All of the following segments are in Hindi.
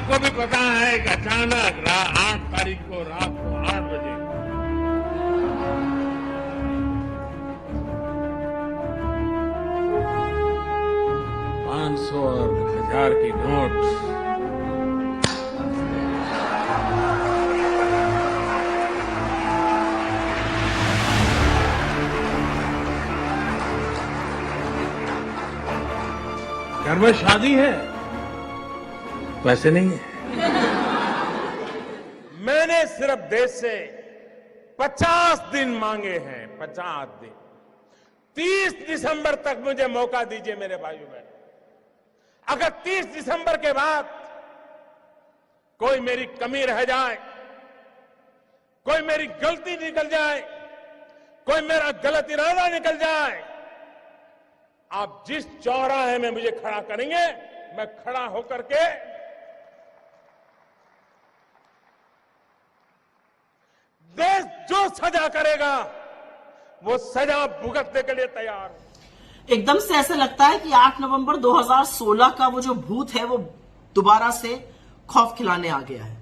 आपको भी पता है कि अचानक 8 तारीख को रात को 8 बजे $500 और 1000 की नोट घर में शादी है, पैसे नहीं है। मैंने सिर्फ देश से 50 दिन मांगे हैं, 50 दिन। 30 दिसंबर तक मुझे मौका दीजिए मेरे भाइयों बहनों। अगर 30 दिसंबर के बाद कोई मेरी कमी रह जाए, कोई मेरी गलती निकल जाए, कोई मेरा गलत इरादा निकल जाए, आप जिस चौराहे में मुझे खड़ा करेंगे, मैं खड़ा होकर के देश जो सजा करेगा वो सजा भुगतने के लिए तैयार हूं। एकदम से ऐसा लगता है कि 8 नवंबर 2016 का वो जो भूत है वो दोबारा से खौफ खिलाने आ गया है।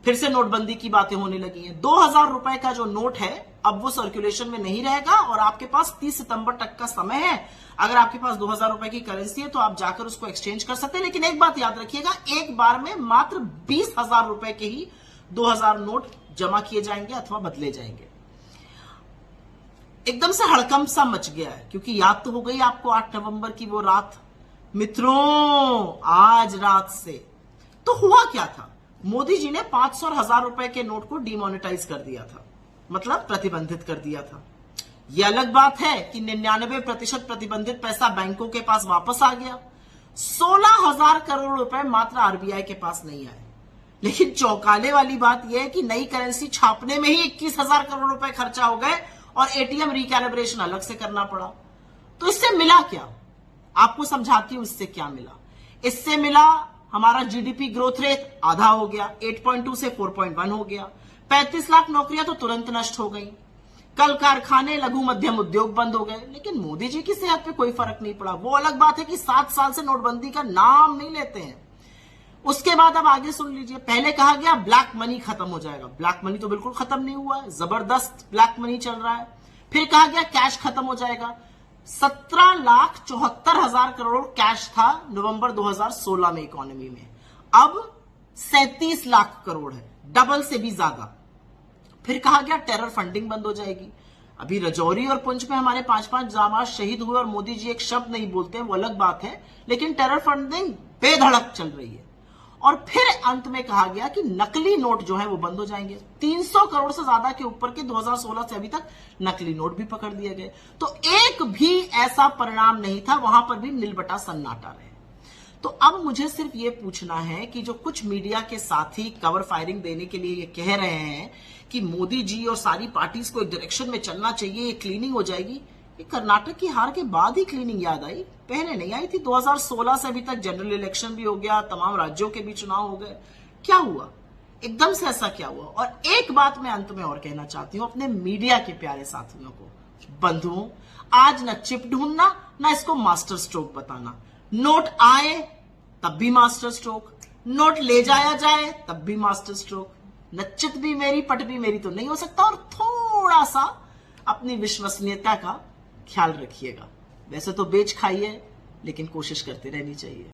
फिर से नोटबंदी की बातें होने लगी हैं। 2000 रुपए का जो नोट है अब वो सर्कुलेशन में नहीं रहेगा और आपके पास 30 सितंबर तक का समय है। अगर आपके पास 2000 रुपए की करेंसी है तो आप जाकर उसको एक्सचेंज कर सकते हैं। लेकिन एक बात याद रखिएगा, एक बार में मात्र 20,000 रुपए के ही 2000 नोट जमा किए जाएंगे अथवा बदले जाएंगे। एकदम से हड़कंप सा मच गया है क्योंकि याद तो हो गई आपको 8 नवंबर की वो रात। मित्रों, आज रात से तो हुआ क्या था? मोदी जी ने 500 और 1000 रुपए के नोट को डिमोनेटाइज कर दिया था, मतलब प्रतिबंधित कर दिया था। यह अलग बात है कि 99% प्रतिबंधित पैसा बैंकों के पास वापस आ गया। 16,000 करोड़ रुपए मात्र आरबीआई के पास नहीं आए। लेकिन चौंकाने वाली बात यह है कि नई करेंसी छापने में ही 21,000 करोड़ रुपए खर्चा हो गए और एटीएम रिकैलिब्रेशन अलग से करना पड़ा। तो इससे मिला क्या? आपको समझाती हूं इससे क्या मिला। इससे मिला हमारा जीडीपी ग्रोथ रेट आधा हो गया, 8.2 से 4.1 हो गया। 35 लाख नौकरियां तो तुरंत नष्ट हो गई। कल कारखाने, लघु मध्यम उद्योग बंद हो गए। लेकिन मोदी जी की सेहत पे कोई फर्क नहीं पड़ा। वो अलग बात है कि 7 साल से नोटबंदी का नाम नहीं लेते हैं। उसके बाद अब आगे सुन लीजिए। पहले कहा गया ब्लैक मनी खत्म हो जाएगा। ब्लैक मनी तो बिल्कुल खत्म नहीं हुआ है, जबरदस्त ब्लैक मनी चल रहा है। फिर कहा गया कैश खत्म हो जाएगा। 17,74,000 करोड़ कैश था नवंबर 2016 में इकोनॉमी में, अब 37 लाख करोड़ है, डबल से भी ज्यादा। फिर कहा गया टेरर फंडिंग बंद हो जाएगी। अभी रजौरी और पुंछ में हमारे 5-5 जांबाज शहीद हुए और मोदी जी एक शब्द नहीं बोलते हैं, वो अलग बात है। लेकिन टेरर फंडिंग बेधड़क चल रही है। और फिर अंत में कहा गया कि नकली नोट जो है वो बंद हो जाएंगे। 300 करोड़ से ज्यादा के ऊपर के 2016 से अभी तक नकली नोट भी पकड़ दिए गए। तो एक भी ऐसा परिणाम नहीं था, वहां पर भी नीलबटा सन्नाटा रहे। तो अब मुझे सिर्फ ये पूछना है कि जो कुछ मीडिया के साथी कवर फायरिंग देने के लिए ये कह रहे हैं कि मोदी जी और सारी पार्टीज को एक डायरेक्शन में चलना चाहिए, ये क्लीनिंग हो जाएगी, ये कर्नाटक की हार के बाद ही क्लीनिंग याद आई, पहले नहीं आई थी। 2016 से अभी तक जनरल इलेक्शन भी हो गया, तमाम राज्यों के भी चुनाव हो गए। क्या हुआ? एकदम से ऐसा क्या हुआ? और एक बात मैं अंत में और कहना चाहती हूं अपने मीडिया के प्यारे साथियों को, बंधुओं, आज न चिप ढूंढना ना इसको मास्टर स्ट्रोक बताना। नोट आए तब भी मास्टर स्ट्रोक, नोट ले जाया जाए तब भी मास्टर स्ट्रोक। न चित भी मेरी पट भी मेरी तो नहीं हो सकता। और थोड़ा सा अपनी विश्वसनीयता का ख्याल रखिएगा। वैसे तो बेच खाइए, लेकिन कोशिश करते रहनी चाहिए।